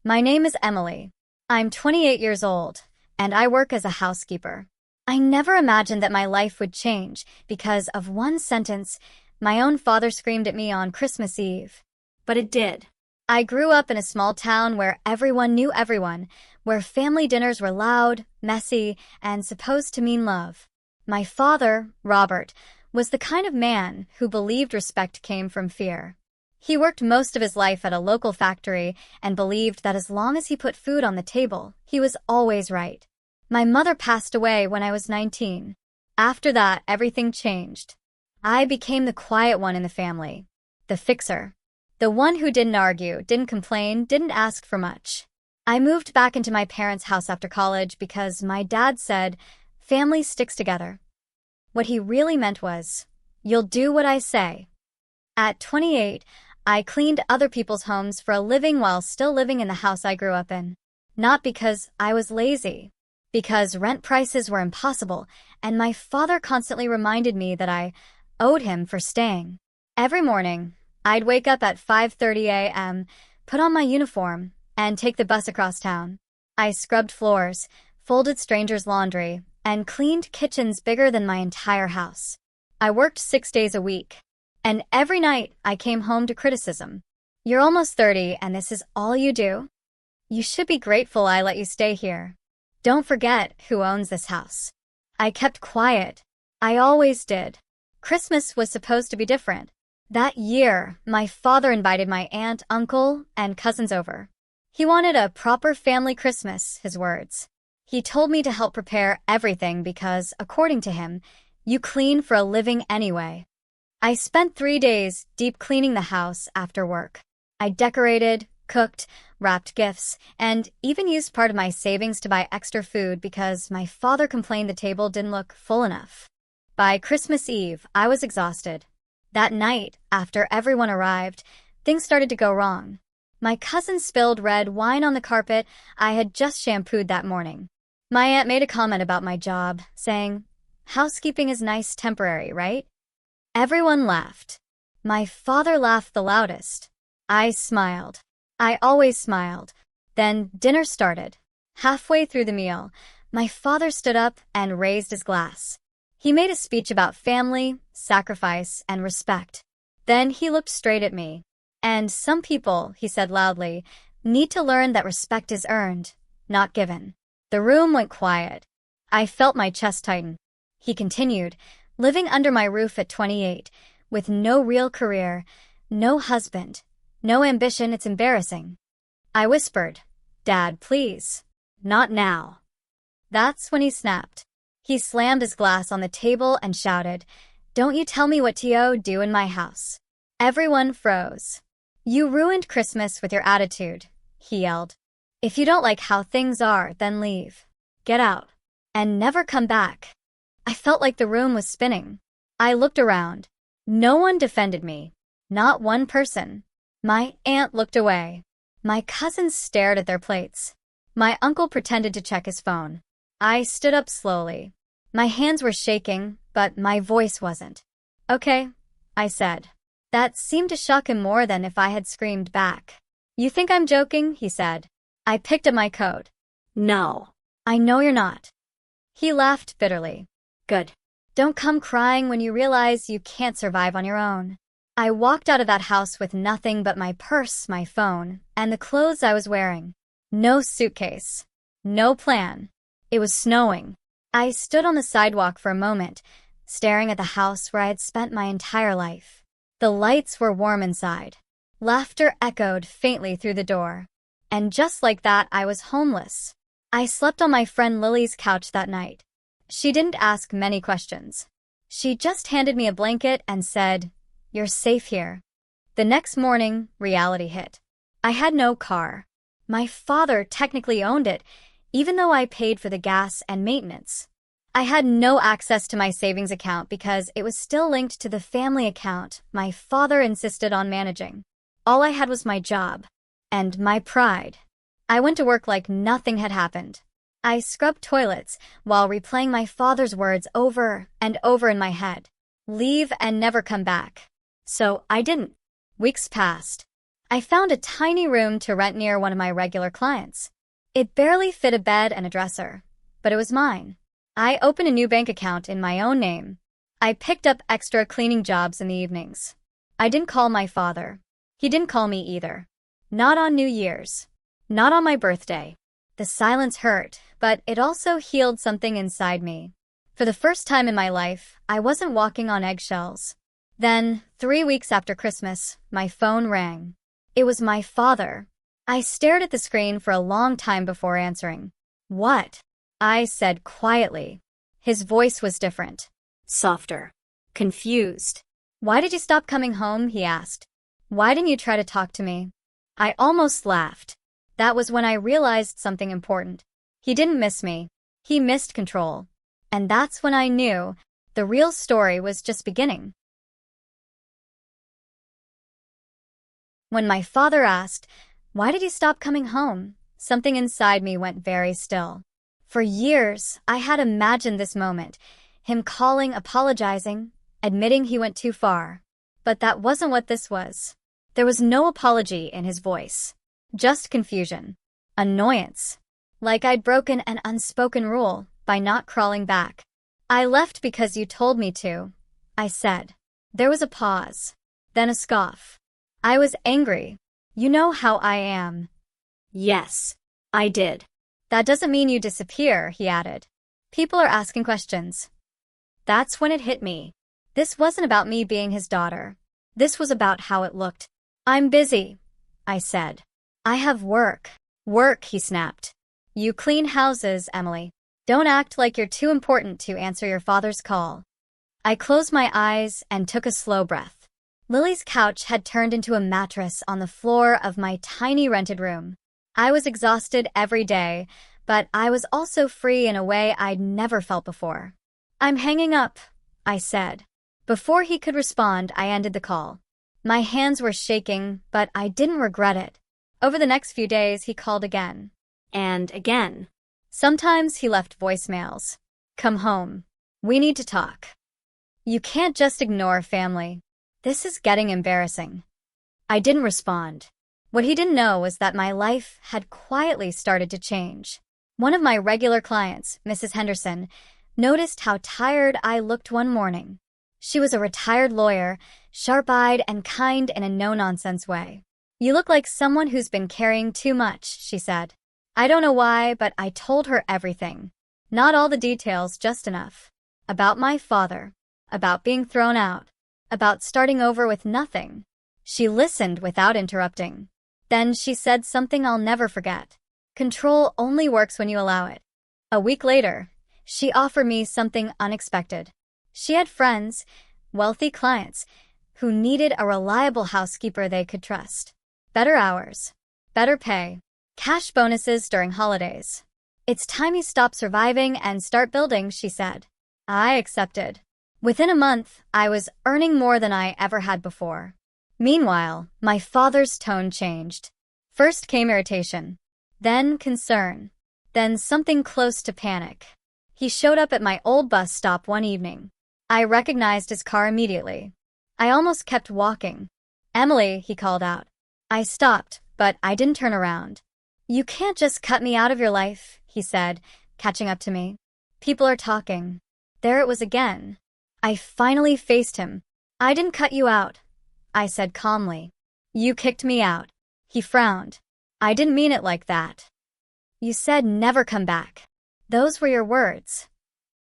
My name is Emily. I'm 28 years old, and I work as a housekeeper. I never imagined that my life would change because of one sentence my own father screamed at me on Christmas Eve. But it did. I grew up in a small town where everyone knew everyone, where family dinners were loud, messy, and supposed to mean love. My father, Robert, was the kind of man who believed respect came from fear. He worked most of his life at a local factory and believed that as long as he put food on the table, he was always right. My mother passed away when I was 19. After that, everything changed. I became the quiet one in the family, the fixer. The one who didn't argue, didn't complain, didn't ask for much. I moved back into my parents' house after college because my dad said, "Family sticks together." What he really meant was, "You'll do what I say." At 28, I cleaned other people's homes for a living while still living in the house I grew up in. Not because I was lazy, because rent prices were impossible, and my father constantly reminded me that I owed him for staying. Every morning, I'd wake up at 5:30 a.m., put on my uniform, and take the bus across town. I scrubbed floors, folded strangers' laundry, and cleaned kitchens bigger than my entire house. I worked 6 days a week. And every night, I came home to criticism. "You're almost 30, and this is all you do? You should be grateful I let you stay here. Don't forget who owns this house." I kept quiet. I always did. Christmas was supposed to be different. That year, my father invited my aunt, uncle, and cousins over. He wanted a proper family Christmas, his words. He told me to help prepare everything because, according to him, you clean for a living anyway. I spent 3 days deep cleaning the house after work. I decorated, cooked, wrapped gifts, and even used part of my savings to buy extra food because my father complained the table didn't look full enough. By Christmas Eve, I was exhausted. That night, after everyone arrived, things started to go wrong. My cousin spilled red wine on the carpet I had just shampooed that morning. My aunt made a comment about my job, saying, "Housekeeping is nice temporary, right?" Everyone laughed. My father laughed the loudest. I smiled. I always smiled. Then dinner started. Halfway through the meal, my father stood up and raised his glass. He made a speech about family, sacrifice, and respect. Then he looked straight at me. "And some people," he said loudly, "need to learn that respect is earned, not given." The room went quiet. I felt my chest tighten. He continued, "Living under my roof at 28, with no real career, no husband, no ambition, it's embarrassing." I whispered, "Dad, please, not now." That's when he snapped. He slammed his glass on the table and shouted, "Don't you tell me what to do in my house." Everyone froze. "You ruined Christmas with your attitude," he yelled. "If you don't like how things are, then leave. Get out. And never come back." I felt like the room was spinning. I looked around. No one defended me. Not one person. My aunt looked away. My cousins stared at their plates. My uncle pretended to check his phone. I stood up slowly. My hands were shaking, but my voice wasn't. "Okay," I said. That seemed to shock him more than if I had screamed back. "You think I'm joking?" he said. I picked up my coat. "No, I know you're not." He laughed bitterly. "Good. Don't come crying when you realize you can't survive on your own." I walked out of that house with nothing but my purse, my phone, and the clothes I was wearing. No suitcase. No plan. It was snowing. I stood on the sidewalk for a moment, staring at the house where I had spent my entire life. The lights were warm inside. Laughter echoed faintly through the door. And just like that, I was homeless. I slept on my friend Lily's couch that night. She didn't ask many questions. She just handed me a blanket and said, "You're safe here." The next morning, reality hit. I had no car. My father technically owned it, even though I paid for the gas and maintenance. I had no access to my savings account because it was still linked to the family account my father insisted on managing. All I had was my job and my pride. I went to work like nothing had happened. I scrubbed toilets while replaying my father's words over and over in my head. Leave and never come back. So I didn't. Weeks passed. I found a tiny room to rent near one of my regular clients. It barely fit a bed and a dresser, but it was mine. I opened a new bank account in my own name. I picked up extra cleaning jobs in the evenings. I didn't call my father. He didn't call me either. Not on New Year's. Not on my birthday. The silence hurt, but it also healed something inside me. For the first time in my life, I wasn't walking on eggshells. Then, 3 weeks after Christmas, my phone rang. It was my father. I stared at the screen for a long time before answering. "What?" I said quietly. His voice was different. Softer. Confused. "Why did you stop coming home?" he asked. "Why didn't you try to talk to me?" I almost laughed. That was when I realized something important. He didn't miss me. He missed control. And that's when I knew the real story was just beginning. When my father asked, "Why did you stop coming home?" something inside me went very still. For years, I had imagined this moment, him calling, apologizing, admitting he went too far. But that wasn't what this was. There was no apology in his voice. Just confusion. Annoyance. Like I'd broken an unspoken rule by not crawling back. "I left because you told me to," I said. There was a pause. Then a scoff. I was angry. "You know how I am." "Yes, I did." "That doesn't mean you disappear," he added. "People are asking questions." That's when it hit me. This wasn't about me being his daughter. This was about how it looked. "I'm busy," I said. "I have work." "Work," he snapped. "You clean houses, Emily. Don't act like you're too important to answer your father's call." I closed my eyes and took a slow breath. Lily's couch had turned into a mattress on the floor of my tiny rented room. I was exhausted every day, but I was also free in a way I'd never felt before. "I'm hanging up," I said. Before he could respond, I ended the call. My hands were shaking, but I didn't regret it. Over the next few days, he called again. And again. Sometimes he left voicemails. "Come home. We need to talk." You can't just ignore family. This is getting embarrassing. I didn't respond. What he didn't know was that my life had quietly started to change. One of my regular clients, Mrs. Henderson, noticed how tired I looked one morning. She was a retired lawyer, sharp-eyed and kind in a no-nonsense way. "You look like someone who's been carrying too much," she said. I don't know why, but I told her everything. Not all the details, just enough. About my father. About being thrown out. About starting over with nothing. She listened without interrupting. Then she said something I'll never forget. Control only works when you allow it. A week later, she offered me something unexpected. She had friends, wealthy clients, who needed a reliable housekeeper they could trust. Better hours, better pay, cash bonuses during holidays. "It's time you stop surviving and start building," she said. I accepted. Within a month, I was earning more than I ever had before. Meanwhile, my father's tone changed. First came irritation, then concern, then something close to panic. He showed up at my old bus stop one evening. I recognized his car immediately. I almost kept walking. "Emily," he called out. I stopped, but I didn't turn around. "You can't just cut me out of your life," he said, catching up to me. "People are talking." There it was again. I finally faced him. "I didn't cut you out," I said calmly. "You kicked me out." He frowned. "I didn't mean it like that." "You said never come back. Those were your words."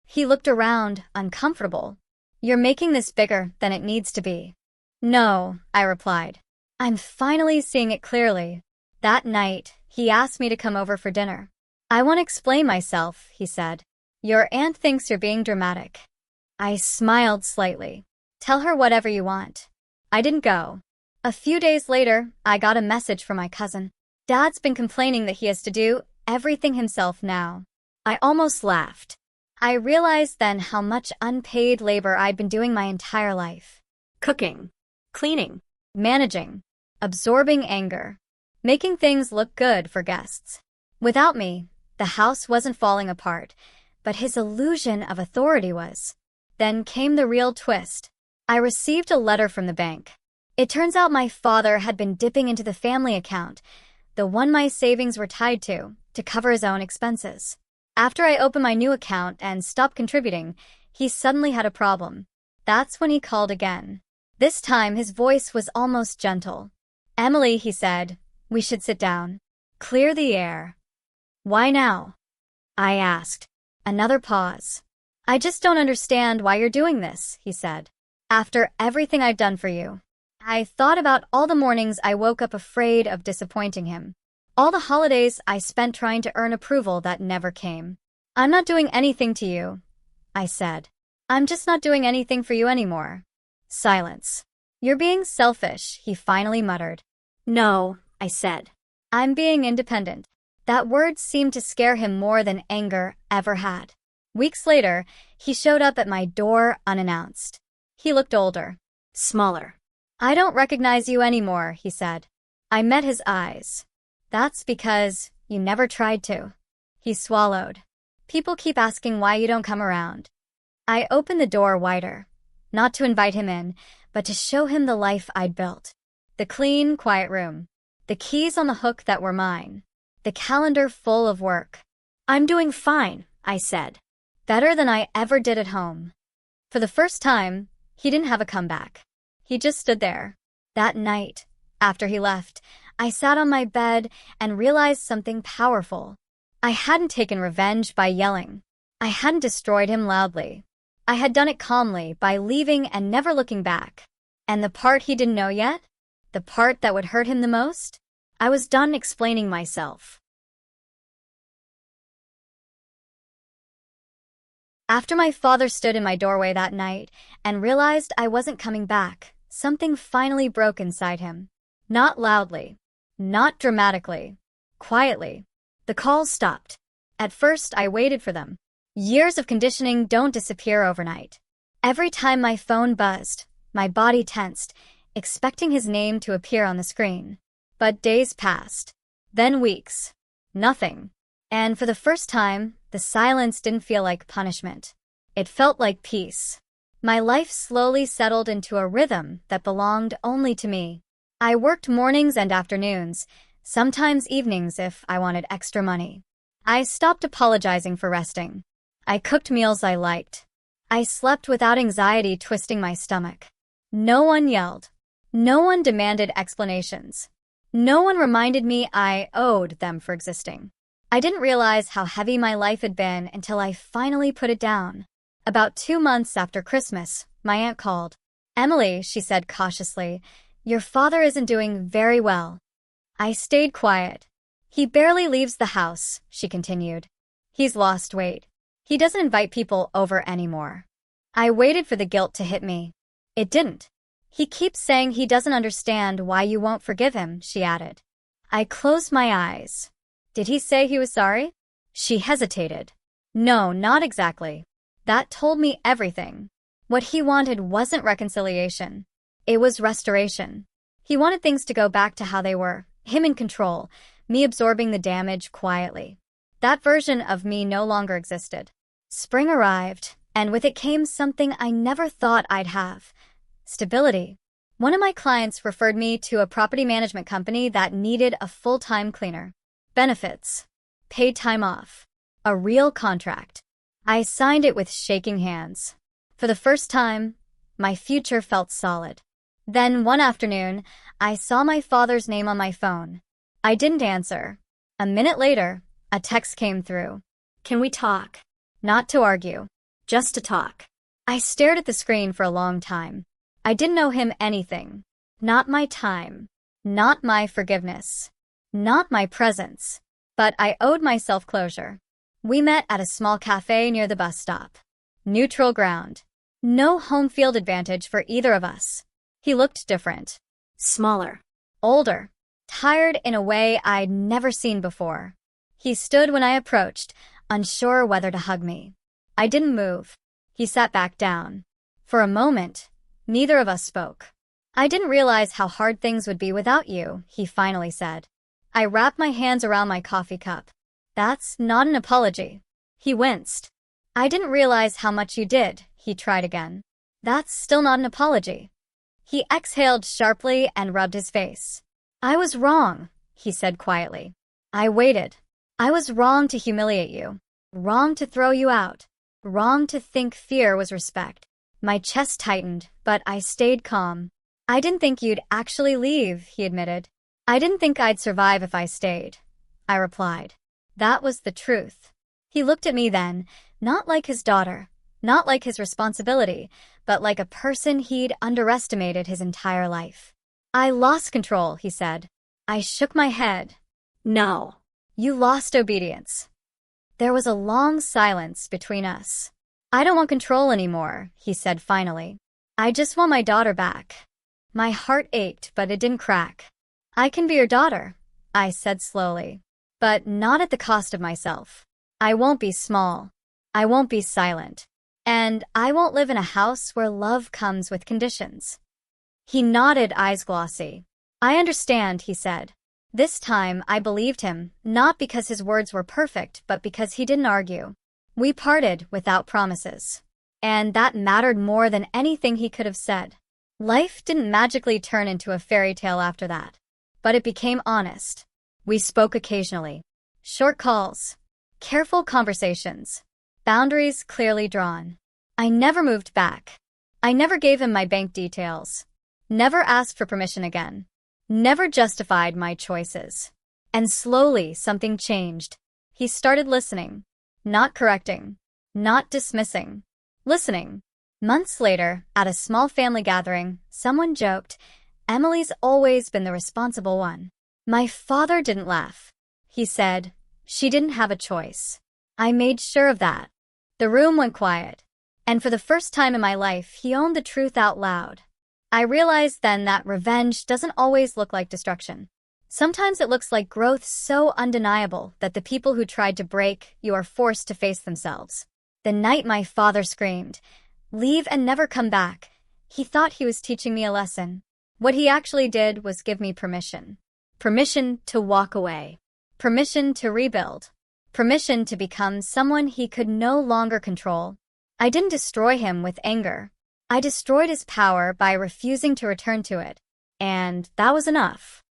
He looked around, uncomfortable. "You're making this bigger than it needs to be." "No," I replied. "I'm finally seeing it clearly." That night, he asked me to come over for dinner. "I want to explain myself," he said. "Your aunt thinks you're being dramatic." I smiled slightly. "Tell her whatever you want." I didn't go. A few days later, I got a message from my cousin. "Dad's been complaining that he has to do everything himself now." I almost laughed. I realized then how much unpaid labor I'd been doing my entire life. Cooking, cleaning, managing, absorbing anger, making things look good for guests. Without me, the house wasn't falling apart, but his illusion of authority was. Then came the real twist. I received a letter from the bank. It turns out my father had been dipping into the family account, the one my savings were tied to cover his own expenses. After I opened my new account and stopped contributing, he suddenly had a problem. That's when he called again. This time, his voice was almost gentle. "Emily," he said, "we should sit down. Clear the air." "Why now?" I asked. Another pause. "I just don't understand why you're doing this," he said. "After everything I've done for you." I thought about all the mornings I woke up afraid of disappointing him. All the holidays I spent trying to earn approval that never came. "I'm not doing anything to you," I said. "I'm just not doing anything for you anymore." Silence. "You're being selfish," he finally muttered. "No," I said. "I'm being independent." That word seemed to scare him more than anger ever had. Weeks later, he showed up at my door unannounced. He looked older, smaller. "I don't recognize you anymore," he said. I met his eyes. "That's because you never tried to." He swallowed. "People keep asking why you don't come around." I opened the door wider, not to invite him in, but to show him the life I'd built. The clean, quiet room. The keys on the hook that were mine. The calendar full of work. "I'm doing fine," I said. "Better than I ever did at home." For the first time, he didn't have a comeback. He just stood there. That night, after he left, I sat on my bed and realized something powerful. I hadn't taken revenge by yelling. I hadn't destroyed him loudly. I had done it calmly by leaving and never looking back. And the part he didn't know yet? The part that would hurt him the most? I was done explaining myself. After my father stood in my doorway that night and realized I wasn't coming back, something finally broke inside him. Not loudly. Not dramatically. Quietly. The calls stopped. At first, I waited for them. Years of conditioning don't disappear overnight. Every time my phone buzzed, my body tensed, expecting his name to appear on the screen. But days passed. Then weeks. Nothing. And for the first time, the silence didn't feel like punishment. It felt like peace. My life slowly settled into a rhythm that belonged only to me. I worked mornings and afternoons, sometimes evenings if I wanted extra money. I stopped apologizing for resting. I cooked meals I liked. I slept without anxiety twisting my stomach. No one yelled. No one demanded explanations. No one reminded me I owed them for existing. I didn't realize how heavy my life had been until I finally put it down. About 2 months after Christmas, my aunt called. "Emily," she said cautiously, "your father isn't doing very well." I stayed quiet. "He barely leaves the house," she continued. "He's lost weight. He doesn't invite people over anymore." I waited for the guilt to hit me. It didn't. "He keeps saying he doesn't understand why you won't forgive him," she added. I closed my eyes. "Did he say he was sorry?" She hesitated. "No, not exactly." That told me everything. What he wanted wasn't reconciliation. It was restoration. He wanted things to go back to how they were, him in control, me absorbing the damage quietly. That version of me no longer existed. Spring arrived, and with it came something I never thought I'd have. Stability. One of my clients referred me to a property management company that needed a full-time cleaner. Benefits. Paid time off. A real contract. I signed it with shaking hands. For the first time, my future felt solid. Then one afternoon, I saw my father's name on my phone. I didn't answer. A minute later, a text came through. "Can we talk?" Not to argue, just to talk. I stared at the screen for a long time. I didn't owe him anything. Not my time. Not my forgiveness. Not my presence. But I owed myself closure. We met at a small cafe near the bus stop. Neutral ground. No home field advantage for either of us. He looked different. Smaller. Older. Tired in a way I'd never seen before. He stood when I approached, unsure whether to hug me. I didn't move. He sat back down. For a moment, neither of us spoke. "I didn't realize how hard things would be without you," he finally said. I wrapped my hands around my coffee cup. "That's not an apology." He winced. "I didn't realize how much you did," he tried again. "That's still not an apology." He exhaled sharply and rubbed his face. I was wrong, he said quietly. I waited. I was wrong to humiliate you. Wrong to throw you out. Wrong to think fear was respect. My chest tightened, but I stayed calm. I didn't think you'd actually leave, he admitted. I didn't think I'd survive if I stayed, I replied. That was the truth. He looked at me then, not like his daughter, not like his responsibility, but like a person he'd underestimated his entire life. I lost control, he said. I shook my head. No. You lost obedience. There was a long silence between us. I don't want control anymore, he said finally. I just want my daughter back. My heart ached, but it didn't crack. I can be your daughter, I said slowly, but not at the cost of myself. I won't be small. I won't be silent. And I won't live in a house where love comes with conditions. He nodded, eyes glossy. I understand, he said. This time I believed him, not because his words were perfect, but because he didn't argue. We parted without promises. And that mattered more than anything he could have said. Life didn't magically turn into a fairy tale after that. But it became honest. We spoke occasionally. Short calls. Careful conversations. Boundaries clearly drawn. I never moved back. I never gave him my bank details. Never asked for permission again. Never justified my choices. And slowly something changed. He started listening. Not correcting. Not dismissing. Listening. Months later, at a small family gathering, someone joked, Emily's always been the responsible one. My father didn't laugh. He said, she didn't have a choice. I made sure of that. The room went quiet. And for the first time in my life, he owned the truth out loud. I realized then that revenge doesn't always look like destruction. Sometimes it looks like growth so undeniable that the people who tried to break you are forced to face themselves. The night my father screamed, leave and never come back, he thought he was teaching me a lesson. What he actually did was give me permission. Permission to walk away. Permission to rebuild. Permission to become someone he could no longer control. I didn't destroy him with anger. I destroyed his power by refusing to return to it. And that was enough.